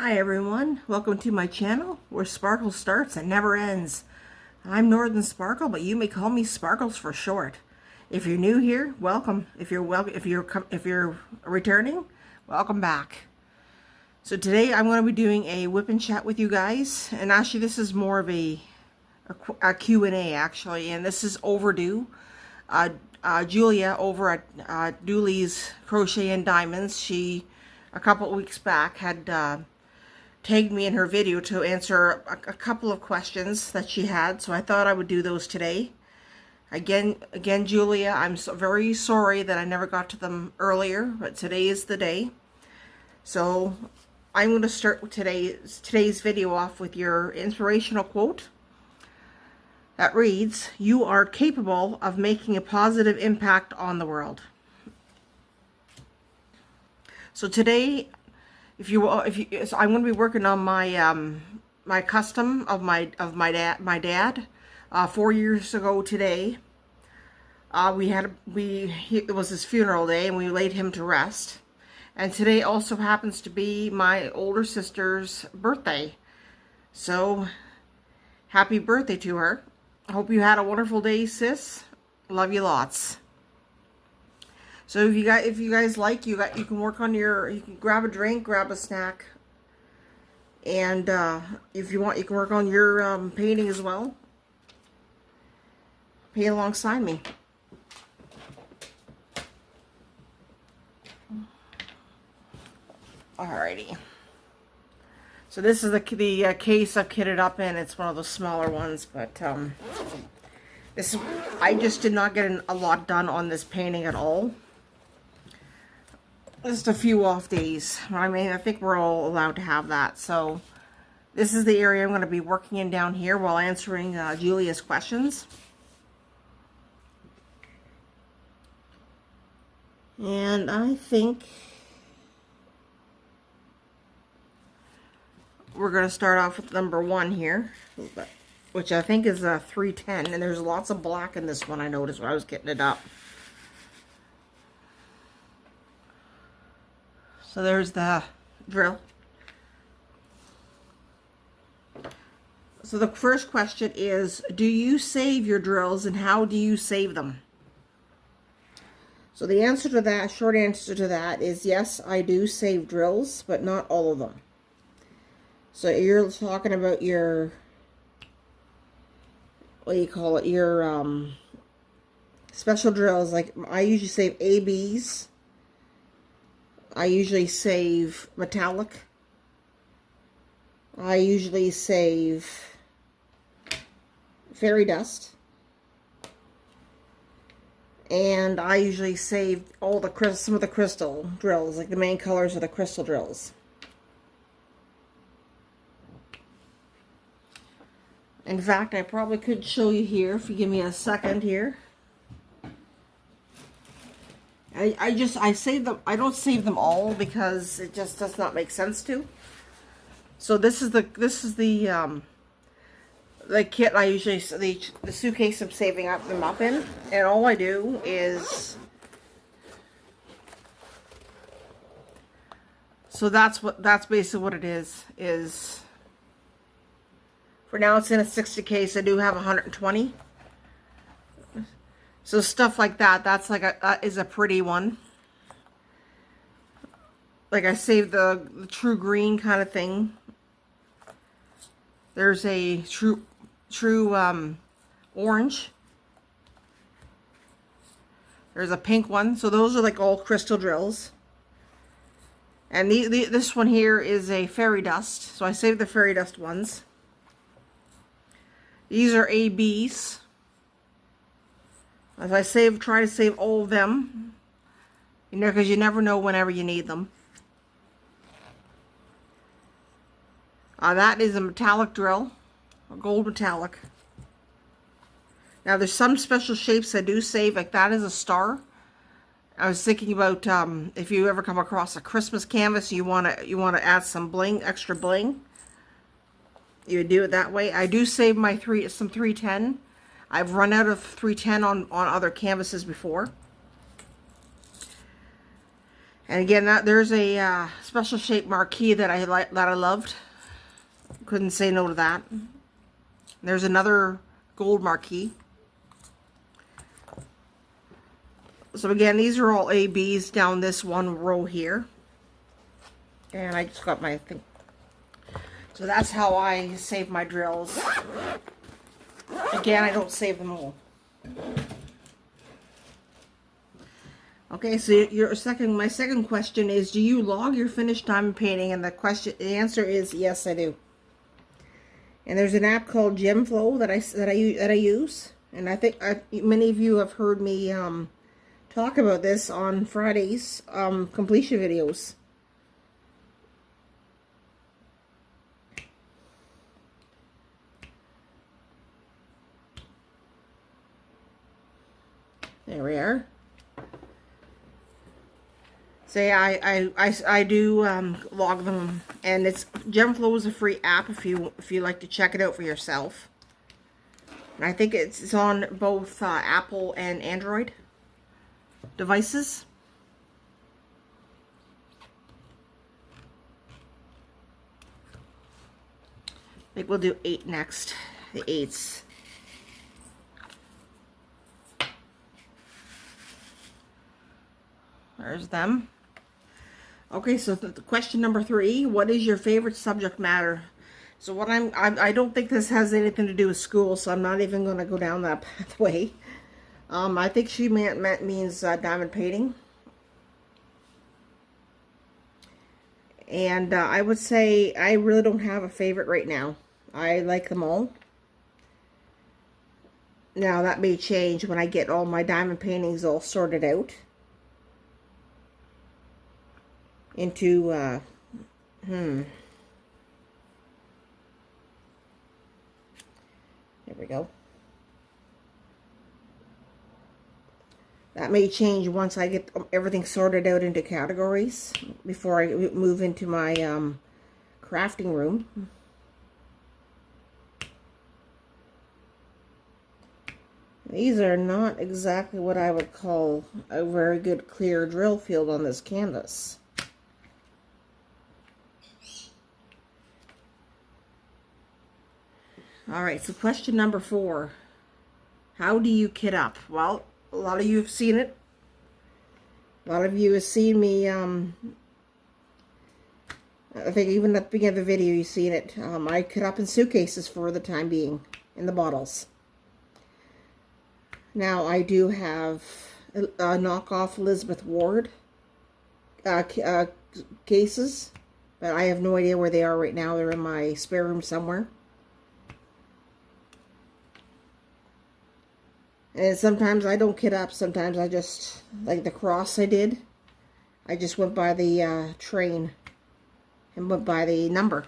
Hi everyone, welcome to my channel where sparkle starts and never ends. I'm Northern Sparkle, but you may call me Sparkles for short. If you're new here, welcome. If you're returning, welcome back. So today I'm going to be doing a whip and chat with you guys, and actually this is more of a Q&A actually, and this is overdue. Julia over at Dooley's Crochet and Diamonds, she a couple of weeks back had tagged me in her video to answer a couple of questions that she had, so I thought I would do those today. Again, Julia, I'm very sorry that I never got to them earlier, but today is the day. So I'm going to start with today's video off with your inspirational quote that reads, "You are capable of making a positive impact on the world." So today, so I'm going to be working on my my custom of my dad. 4 years ago today, it was his funeral day, and we laid him to rest. And today also happens to be my older sister's birthday. So happy birthday to her. I hope you had a wonderful day, sis. Love you lots. So if you guys like, you can work on you can grab a drink, grab a snack, and if you want, you can work on your painting as well. Paint alongside me. Alrighty. So this is the case I've kitted up in. It's one of those smaller ones, but I just did not get a lot done on this painting at all. Just a few off days. I mean, I think we're all allowed to have that. So this is the area I'm going to be working in down here while answering Julia's questions. And I think we're going to start off with number 1 here, which I think is a 310. And there's lots of black in this one, I noticed when I was getting it up. So there's the drill. So the first question is, do you save your drills, and how do you save them? So the answer to that, short answer to that, is yes, I do save drills, but not all of them. So you're talking about your, what do you call it, your special drills. Like I usually save ABs. I usually save metallic. I usually save fairy dust. And I usually save some of the crystal drills, like the main colors of the crystal drills. In fact, I probably could show you here if you give me a second here. I save them. I don't save them all because it just does not make sense to. So this is the kit I usually, the suitcase I'm saving them up in, and all I do is, so that's basically what it is for now it's in a 60 case. I do have 120. So stuff like that, that's like is a pretty one. Like I saved the true green kind of thing. There's a true orange. There's a pink one. So those are like all crystal drills. And this one here is a fairy dust. So I saved the fairy dust ones. These are ABs. As I try to save all of them, you know, because you never know whenever you need them. That is a metallic drill, a gold metallic. Now there's some special shapes I do save, like that is a star. I was thinking about if you ever come across a Christmas canvas, you want to add some bling, extra bling. You would do it that way. I do save my some 310. I've run out of 310 on other canvases before. And again, there's a special shape marquee that I loved. Couldn't say no to that. There's another gold marquee. So again, these are all ABs down this one row here. And I just got my thing. So that's how I save my drills. Again, I don't save them all. Okay, so my second question is, do you log your finished diamond painting? And the answer is yes, I do. And there's an app called GemFlow that I use, and I think many of you have heard me talk about this on Friday's completion videos. There we are. So yeah, I do log them, and GemFlow is a free app if you like to check it out for yourself. And I think it's on both Apple and Android devices. I think we'll do 8 next. The 8s. There's them. Okay, so the question number 3, what is your favorite subject matter? So what I don't think this has anything to do with school, so I'm not even going to go down that pathway. I think she means diamond painting. And I would say I really don't have a favorite right now. I like them all. Now that may change when I get all my diamond paintings all sorted out into there we go. That may change once I get everything sorted out into categories before I move into my crafting room. These are not exactly what I would call a very good clear drill field on this canvas. Alright, so question number 4. How do you kit up? Well, a lot of you have seen it. A lot of you have seen me, I think even at the beginning of the video you've seen it. I kit up in suitcases for the time being, in the bottles. Now, I do have a knockoff Elizabeth Ward cases, but I have no idea where they are right now. They're in my spare room somewhere. And sometimes I don't kit up. Sometimes I just, like the cross I did, I just went by the train and went by the number.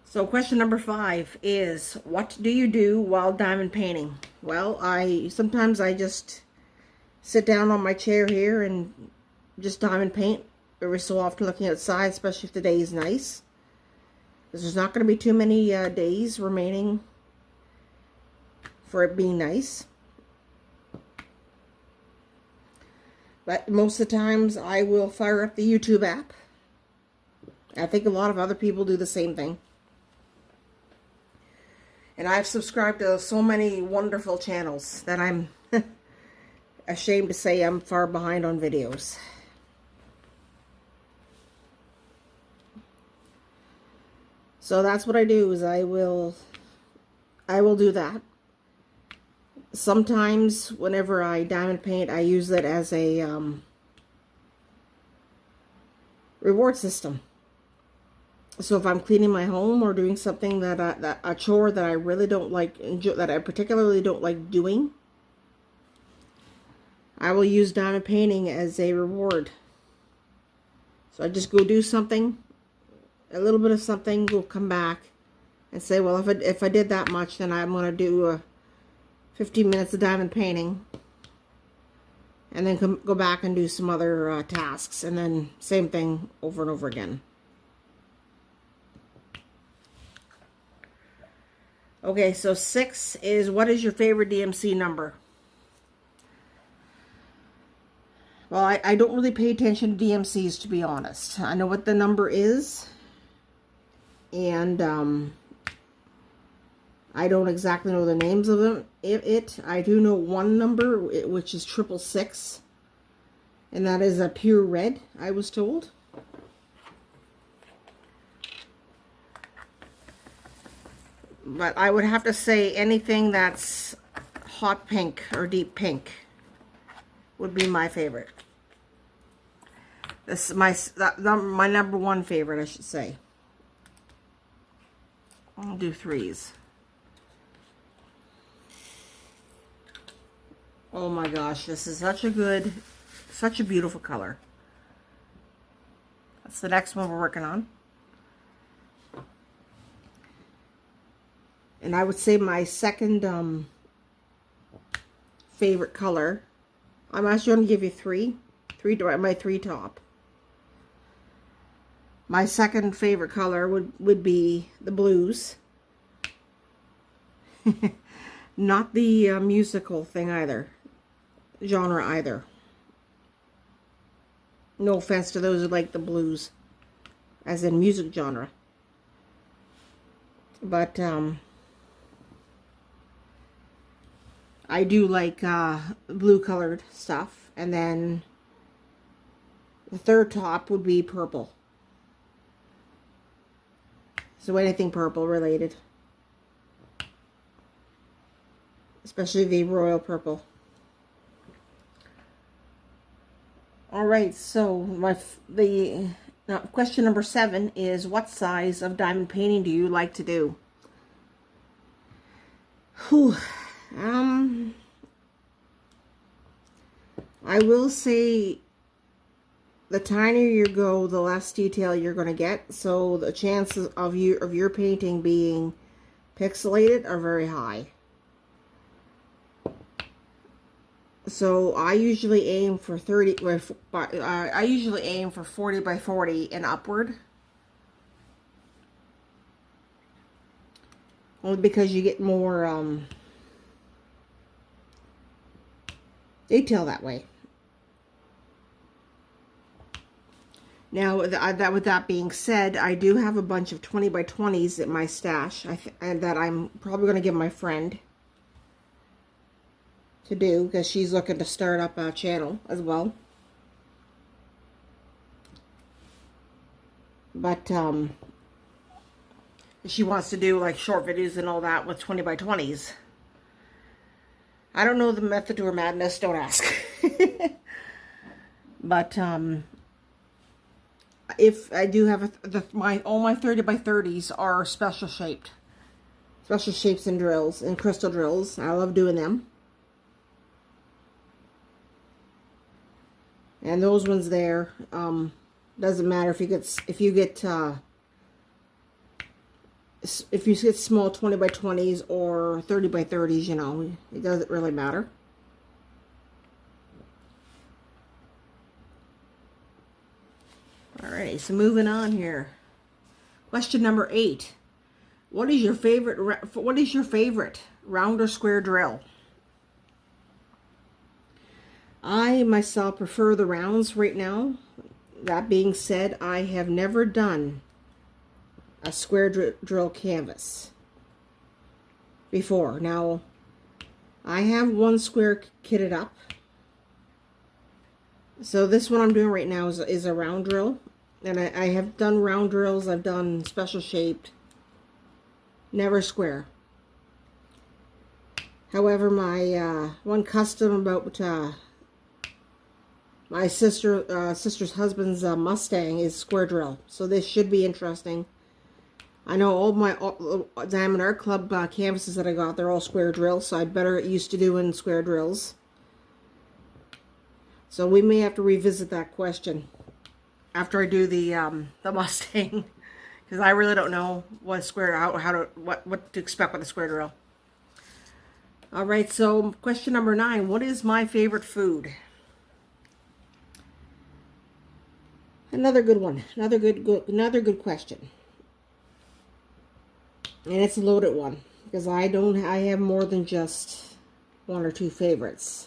So question number 5 is, what do you do while diamond painting? Well, sometimes I just sit down on my chair here and just diamond paint. Every so often looking outside, especially if the day is nice. There's not going to be too many days remaining for it being nice. But most of the times I will fire up the YouTube app. I think a lot of other people do the same thing. And I've subscribed to so many wonderful channels that I'm ashamed to say I'm far behind on videos. So that's what I do, is I will do that. Sometimes whenever I diamond paint, I use it as a reward system. So if I'm cleaning my home or doing something that a chore that I really don't like, that I particularly don't like doing, I will use diamond painting as a reward. So I just go do something, a little bit of something, will come back and say, well, if I did that much, then I'm going to do 15 minutes of diamond painting, and then go back and do some other tasks, and then same thing over and over again. Okay, so 6 is, what is your favorite DMC number? Well, I don't really pay attention to DMCs, to be honest. I know what the number is, and I don't exactly know the names of them. I do know one number, which is 666, and that is a pure red, I was told. But I would have to say anything that's hot pink or deep pink would be my favorite. This is my number one favorite, I should say. I'll do threes. Oh my gosh, this is such a beautiful color. That's the next one we're working on. And I would say my second favorite color, I'm actually going to give you my three top. My second favorite color would be the blues. Not the musical thing either. Genre either. No offense to those who like the blues, as in music genre. But I do like blue colored stuff. And then the third top would be purple. So anything purple related. Especially the royal purple. Alright, so question number 7 is, what size of diamond painting do you like to do? Whew. I will say the tinier you go, the less detail you're going to get. So the chances of your painting being pixelated are very high. So I usually aim for 40 by 40 and upward. Only because you get more detail that way. Now, with that being said, I do have a bunch of 20 by 20s in my stash, and that I'm probably going to give my friend to do, because she's looking to start up a channel as well. But she wants to do like short videos and all that with 20 by 20s. I don't know the method to her madness, don't ask. But if I do have all my 30 by 30s are special shapes and drills and crystal drills. I love doing them. And those ones there, doesn't matter if you get small 20 by 20s or 30 by 30s, you know, it doesn't really matter. Alright, so moving on here. Question number 8. What is your favorite round or square drill? I myself prefer the rounds right now. That being said, I have never done a square drill canvas before. Now, I have one square kitted up. So this one I'm doing right now is a round drill. And I have done round drills, I've done special shaped, never square. However, my one custom about my sister's husband's Mustang is square drill. So this should be interesting. I know all my Diamond Art Club canvases that I got, they're all square drills, so I better get used to doing square drills. So we may have to revisit that question after I do the Mustang, because I really don't know what to expect with a square drill. All right, so question number 9: what is my favorite food? Another good one. Another good question. And it's a loaded one, because I have more than just one or two favorites.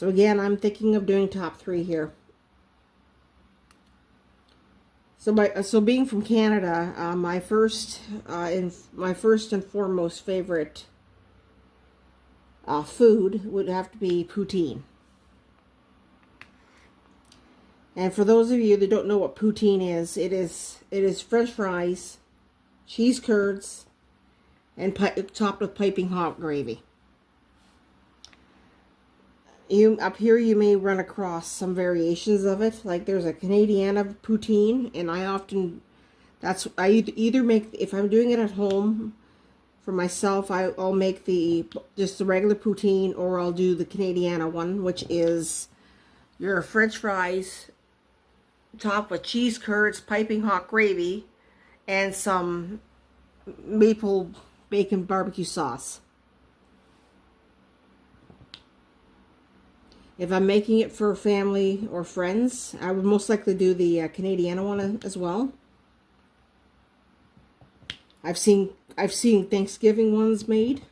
So again, I'm thinking of doing top 3 here. So being from Canada, my first and foremost favorite food would have to be poutine. And for those of you that don't know what poutine is, it is French fries, cheese curds, and topped with piping hot gravy. Up here you may run across some variations of it. Like there's a Canadiana poutine, and I either make, if I'm doing it at home for myself, I'll make just the regular poutine, or I'll do the Canadiana one, which is your French fries topped with cheese curds, piping hot gravy, and some maple bacon barbecue sauce. If I'm making it for family or friends, I would most likely do the Canadiana one as well. I've seen Thanksgiving ones made.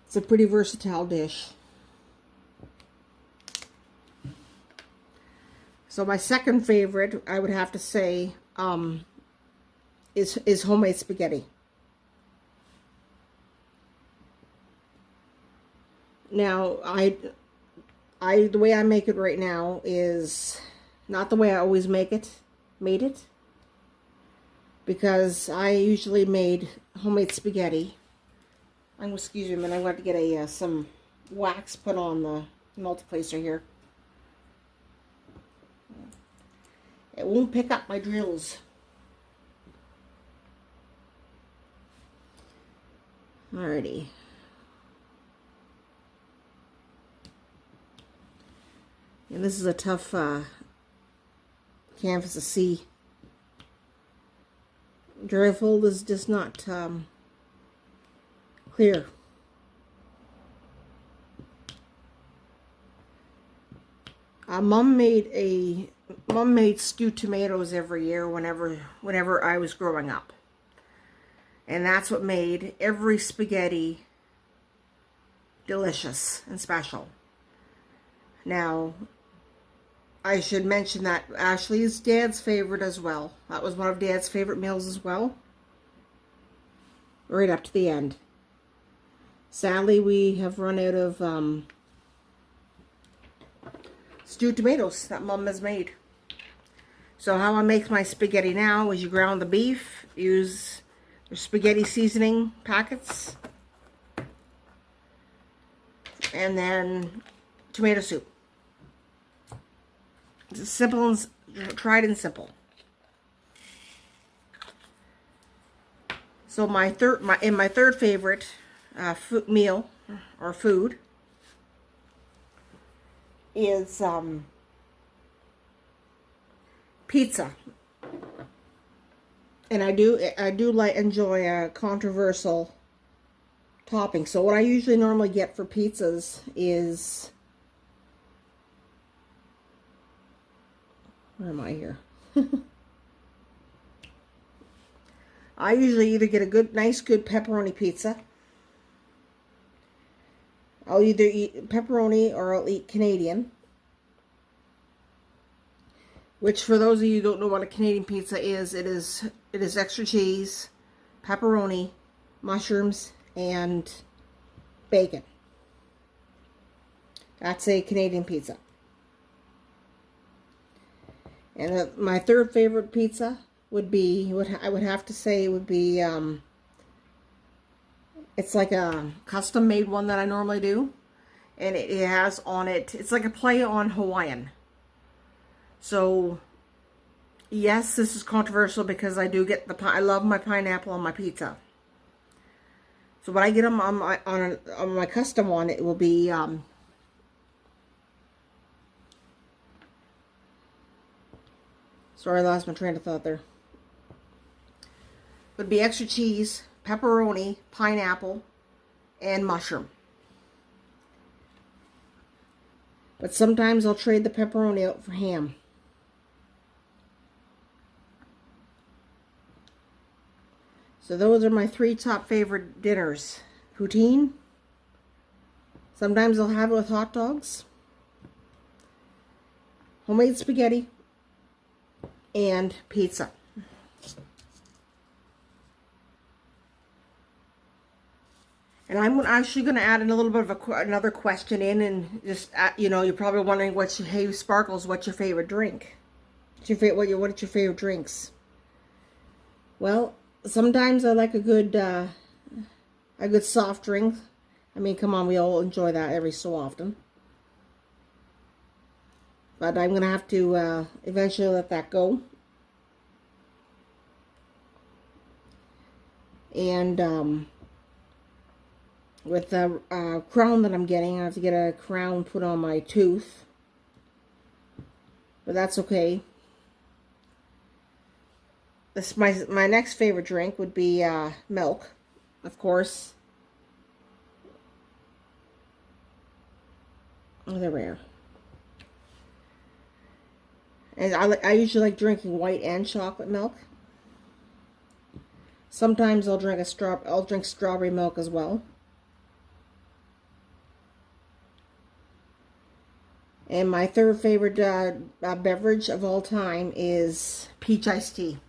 It's a pretty versatile dish. So my second favorite, I would have to say, is homemade spaghetti. Now, the way I make it right now is not the way I always made it, because I usually made homemade spaghetti. Excuse me a minute, I'm going to get some wax put on the multiplacer here. It won't pick up my drills. Alrighty. And this is a tough canvas to see. Dry fold is just not clear. Mom made stewed tomatoes every year whenever I was growing up, and that's what made every spaghetti delicious and special. Now, I should mention that Ashley is Dad's favorite as well. That was one of Dad's favorite meals as well, right up to the end. Sadly, we have run out of stewed tomatoes that Mom has made. So how I make my spaghetti now is you ground the beef, use your spaghetti seasoning packets, and then tomato soup. It's simple and tried and simple. So my third favorite meal or food is pizza, and I do enjoy a controversial topping. So what I usually normally get for pizzas is, where am I here? I usually either get a nice good pepperoni pizza. I'll either eat pepperoni or I'll eat Canadian. Which, for those of you who don't know what a Canadian pizza is, it is extra cheese, pepperoni, mushrooms, and bacon. That's a Canadian pizza. And my third favorite pizza would be, I would have to say would be, it's like a custom made one that I normally do. And it has on it, it's like a play on Hawaiian. So, yes, this is controversial because I do get I love my pineapple on my pizza. So when I get them on my custom one, it will be sorry, I lost my train of thought there. Would be extra cheese, pepperoni, pineapple, and mushroom. But sometimes I'll trade the pepperoni out for ham. So those are my 3 top favorite dinners: poutine, Sometimes I'll have it with hot dogs, homemade spaghetti, and pizza. And I'm actually going to add in a little bit of another question in, and just, you know, you're probably wondering hey, Sparkles, what's your favorite drink? What's your favorite, what are your favorite drinks? Well, sometimes I like a good soft drink. I mean, come on, we all enjoy that every so often. But I'm going to have to eventually let that go. And with the crown that I'm getting, I have to get a crown put on my tooth. But that's okay. This my next favorite drink would be milk, of course. Oh, they're rare. And I usually like drinking white and chocolate milk. Sometimes I'll drink strawberry milk as well. And my third favorite beverage of all time is peach iced tea.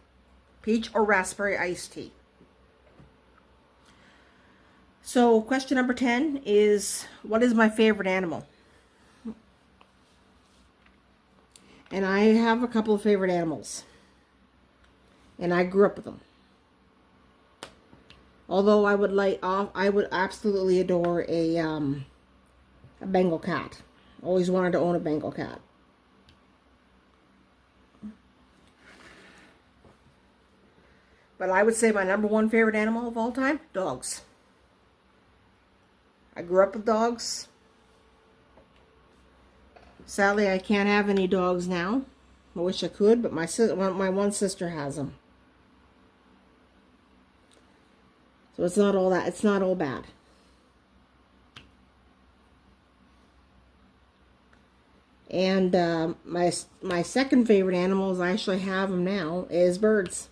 Peach or raspberry iced tea. So question number 10 is, what is my favorite animal? And I have a couple of favorite animals. And I grew up with them. Although I would absolutely adore a Bengal cat. Always wanted to own a Bengal cat. But I would say my number one favorite animal of all time, dogs. I grew up with dogs. Sadly, I can't have any dogs now. I wish I could, but my one sister has them. So it's not all bad. And my second favorite animal, as I actually have them now, is birds.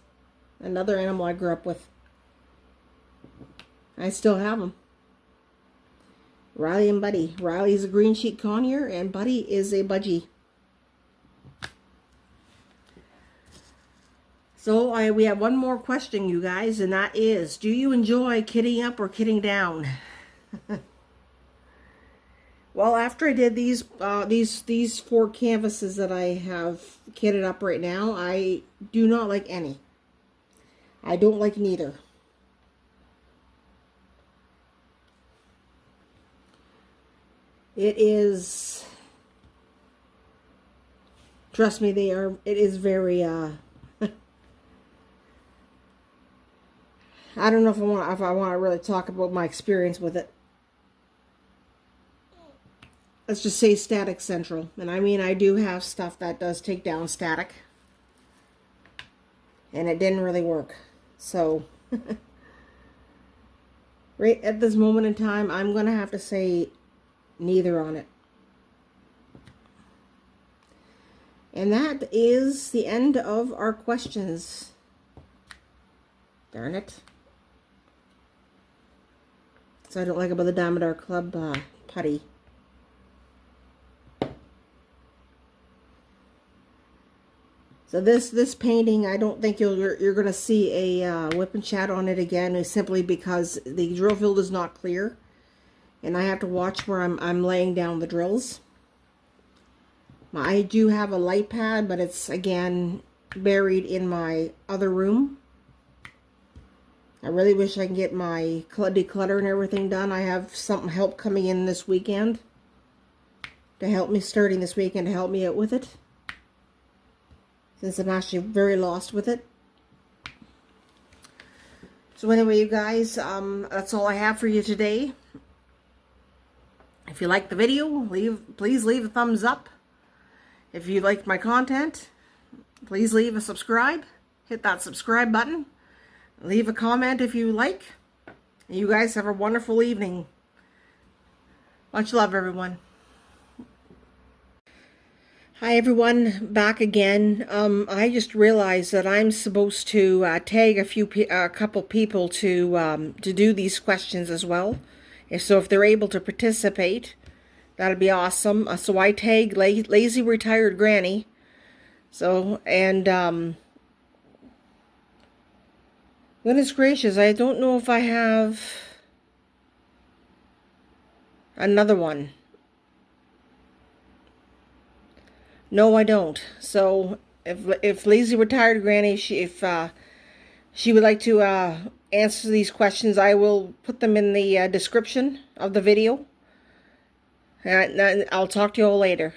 Another animal I grew up with. I still have them. Riley and Buddy. Riley's a green sheet conure, and Buddy is a budgie. So we have one more question, you guys, and that is, do you enjoy kitting up or kitting down? Well, after I did these 4 canvases that I have kitted up right now, I do not like any. I don't like neither. It is, trust me, it is very, I don't know if I want to really talk about my experience with it. Let's just say static central. And I mean, I do have stuff that does take down static. And it didn't really work. So, right at this moment in time, I'm going to have to say neither on it. And that is the end of our questions. Darn it. So I don't like about the Diamond Art Club putty. So this painting, I don't think you're going to see a WIP and chat on it again, simply because the drill field is not clear, and I have to watch where I'm laying down the drills. I do have a light pad, but it's again buried in my other room. I really wish I can get my declutter and everything done. I have some help coming in this weekend to help me, starting this weekend, to help me out with it, since I'm actually very lost with it. So anyway, you guys, that's all I have for you today. If you liked the video, please leave a thumbs up. If you liked my content, please leave a subscribe. Hit that subscribe button. Leave a comment if you like. You guys have a wonderful evening. Much love, everyone. Hi everyone, back again. I just realized that I'm supposed to tag a couple people to do these questions as well. So if they're able to participate, that'd be awesome. So I tag Lazy Retired Granny. So, and goodness gracious, I don't know if I have another one. No, I don't. So if Lazy Retired Granny, if she would like to answer these questions, I will put them in the description of the video. And I'll talk to you all later.